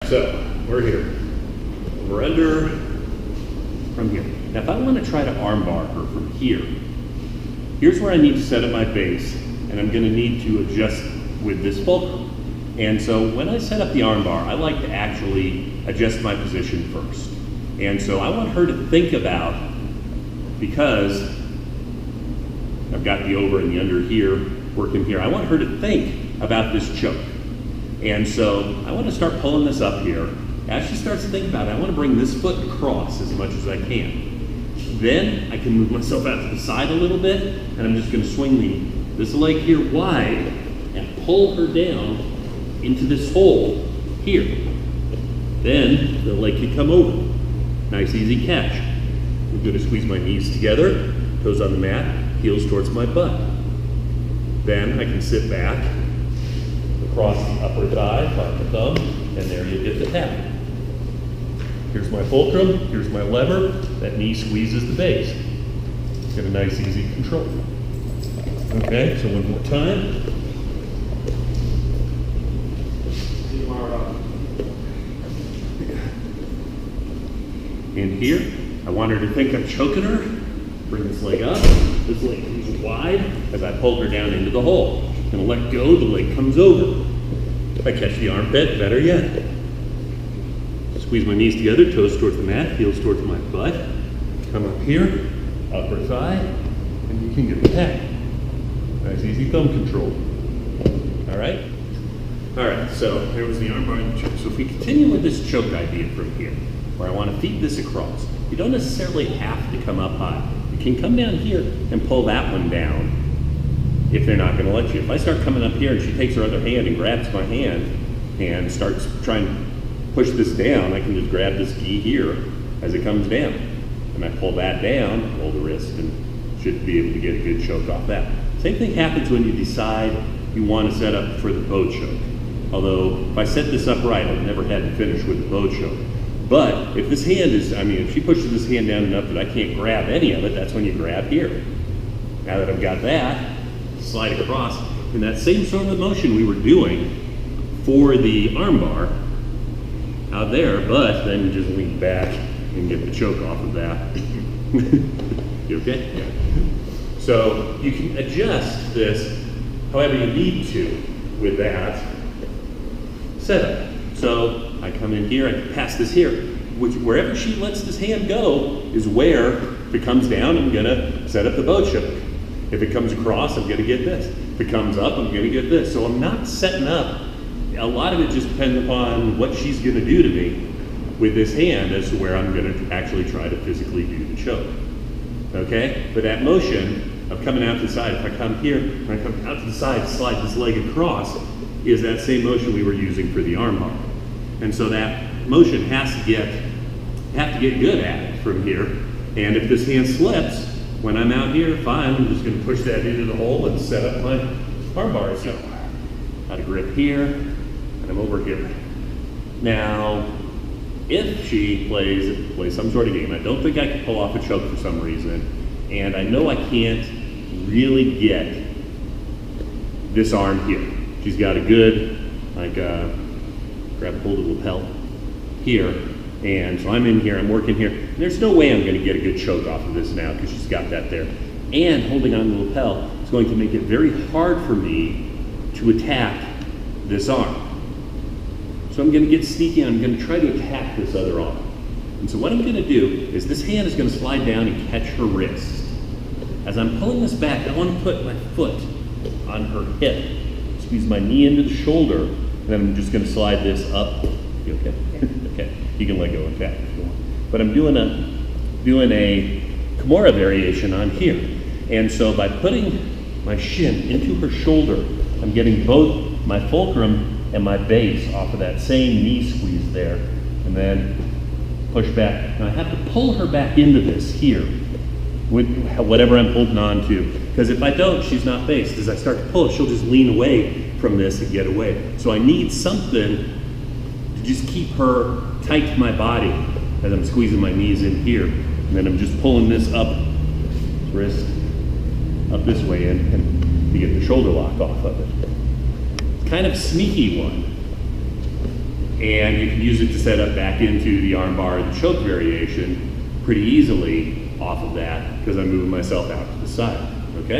so we're here. We're under from here. Now if I want to try to armbar her from here, here's where I need to set up my base, and I'm going to need to adjust with this fulcrum. And so when I set up the armbar, I like to actually adjust my position first. And so I want her to think about, because I've got the over and the under here, working here, I want her to think about this choke. And so I want to start pulling this up here. As she starts to think about it, I want to bring this foot across as much as I can. Then I can move myself out to the side a little bit, and I'm just going to swing this leg here wide and pull her down into this hole here. Then the leg can come over. Nice easy catch. I'm going to squeeze my knees together, toes on the mat, heels towards my butt. Then I can sit back, across the upper thigh, like the thumb, and there you get the tap. Here's my fulcrum, here's my lever, that knee squeezes the base. Get a nice easy control. Okay, so one more time. In here, I want her to think I'm choking her. Bring this leg up, this leg comes wide as I pull her down into the hole. I'm gonna let go, the leg comes over. If I catch the armpit, better yet. Squeeze my knees together, toes towards the mat, heels towards my butt. Come up here, upper thigh, and you can get the tap. Nice easy thumb control. All right? All right, so there was the armbar and the choke. So if we continue with this choke idea from here, where I want to feed this across, you don't necessarily have to come up high. You can come down here and pull that one down if they're not going to let you. If I start coming up here and she takes her other hand and grabs my hand and starts trying to push this down, I can just grab this gi here as it comes down. And I pull that down, roll the wrist, and should be able to get a good choke off that. Same thing happens when you decide you want to set up for the bow choke. Although, if I set this up right, I've never had to finish with the bow choke. But if this hand is, if she pushes this hand down enough that I can't grab any of it, that's when you grab here. Now that I've got that, slide across, in that same sort of motion we were doing for the armbar out there, but then you just lean back and get the choke off of that. You okay? Yeah. So you can adjust this however you need to with that setup. So I come in here, I pass this here, which wherever she lets this hand go is where, if it comes down, I'm gonna set up the bow choke. If it comes across, I'm gonna get this. If it comes up, I'm gonna get this. So I'm not setting up, a lot of it just depends upon what she's gonna do to me with this hand as to where I'm gonna actually try to physically do the choke. Okay? But that motion of coming out to the side, if I come here, and I come out to the side, slide this leg across, is that same motion we were using for the armbar. And so that motion has to get good at it from here. And if this hand slips, when I'm out here, fine, I'm just gonna push that into the hole and set up my armbar. So, out of grip here, and I'm over here. Now, if she plays some sort of game, I don't think I can pull off a choke for some reason, and I know I can't really get this arm here. She's got a good, grab a hold of the lapel here, and so I'm in here, I'm working here. And there's no way I'm gonna get a good choke off of this now because she's got that there. And holding on the lapel is going to make it very hard for me to attack this arm. So I'm gonna get sneaky and I'm gonna try to attack this other arm. And so what I'm gonna do is this hand is gonna slide down and catch her wrist. As I'm pulling this back, I wanna put my foot on her hip, squeeze my knee into the shoulder, and then I'm just gonna slide this up. You okay? Okay, you can let go and tap if you want. But I'm doing a Kimura variation on here. And so by putting my shin into her shoulder, I'm getting both my fulcrum and my base off of that same knee squeeze there, and then push back. Now I have to pull her back into this here, with whatever I'm holding on to. Because if I don't, she's not based. As I start to pull, she'll just lean away from this and get away. So I need something to just keep her tight to my body as I'm squeezing my knees in here. And then I'm just pulling this up, wrist, up this way and to get the shoulder lock off of it. It's kind of sneaky one. And you can use it to set up back into the armbar and the choke variation pretty easily off of that because I'm moving myself out to the side, okay?